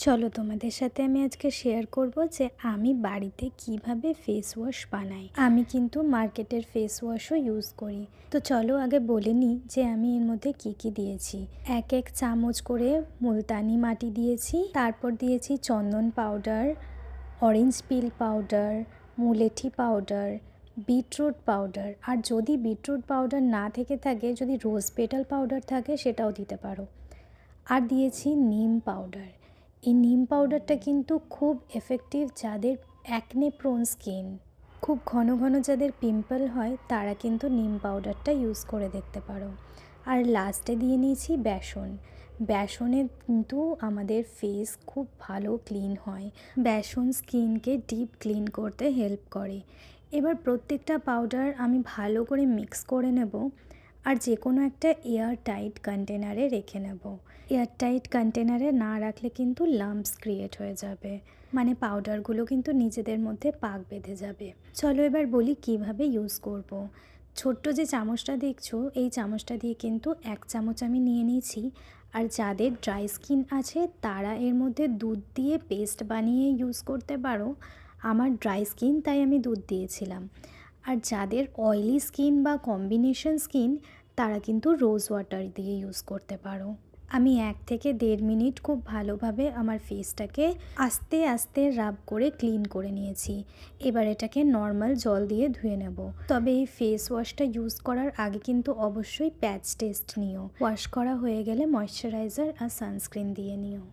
চলো তোমাদের সাথে আমি আজকে শেয়ার করব যে আমি বাড়িতে কিভাবে ফেস ওয়াশ বানাই। আমি কিন্তু মার্কেটের ফেস ওয়াশও ইউজ করি। তো চলো আগে বলে নিই যে আমি এর মধ্যে কি কি দিয়েছি। এক চামচ করে মুলতানি মাটি দিয়েছি, তারপর দিয়েছি চন্দন পাউডার, অরেঞ্জ পিল পাউডার, মুলেঠি পাউডার, বিটরুট পাউডার, আর যদি বিটরুট পাউডার না থেকে থাকে, যদি রোজ পেটাল পাউডার থাকে সেটাও দিতে পারো। আর দিয়েছি নিম পাউডার। এই নিম পাউডারটা কিন্তু খুব এফেক্টিভ যাদের অ্যাকনে প্রোন স্কিন, খুব ঘন ঘন যাদের পিম্পল হয় তারা কিন্তু নিম পাউডারটা ইউজ করে দেখতে পারো। আর লাস্টে দিয়ে নিয়েছি বেসন। বেসনে কিন্তু আমাদের ফেস খুব ভালো ক্লিন হয়। বেসন স্কিনকে ডিপ ক্লিন করতে হেল্প করে। এবার প্রত্যেকটা পাউডার আমি ভালো করে মিক্স করে নেব, আর যে কোনো একটা এয়ার টাইট কন্টেনারে রেখে নেব। এয়ার টাইট কন্টেনারে না রাখলে কিন্তু লাম্পস ক্রিয়েট হয়ে যাবে, মানে পাউডারগুলো কিন্তু নিজেদের মধ্যে পাক বেঁধে যাবে। চলো এবার বলি কিভাবে ইউজ করব। ছোট্ট যে চামচটা দেখছো, এই চামচটা দিয়ে কিন্তু 1 চামচ আমি নিয়ে নিয়েছি। আর যাদের ড্রাই স্কিন আছে তারা এর মধ্যে দুধ দিয়ে পেস্ট বানিয়ে ইউজ করতে পারো। আমার ড্রাই স্কিন তাই আমি দুধ দিয়েছিলাম। আর যাদের অয়েলি স্কিন বা কম্বিনেশন স্কিন তারা কিন্তু রোজ ওয়াটার দিয়ে ইউজ করতে পারো। আমি 1 থেকে 1.5 মিনিট খুব ভালোভাবে আমার ফেসটাকে আস্তে আস্তে রাব করে ক্লিন করে নিয়েছি। এবার এটাকে নর্মাল জল দিয়ে ধুয়ে নেব। তবে এই ফেস ওয়াশটা ইউজ করার আগে কিন্তু অবশ্যই প্যাচ টেস্ট নিও। ওয়াশ করা হয়ে গেলে ময়শ্চারাইজার আর সানস্ক্রিন দিয়ে নিও।